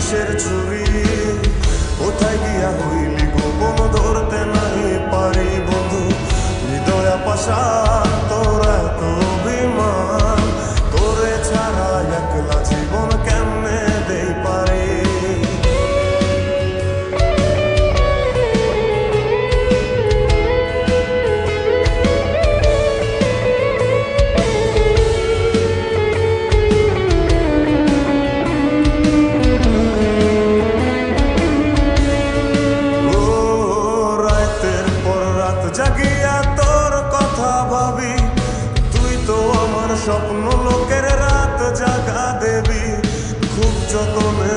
কিসের ছুরি কোথায় গিয়া হইলি গোপন ধরতে নাই পারি বন্ধু হৃদয়া পাশা তোরা এত অভিমান তোরে ছাড়া একলা জীবন কেমনে দেই পারি জাগিয়া তোর কথা ভাবি তুই তো আমার স্বপ্ন লোকের রাত জাগা দেবী খুব যতনে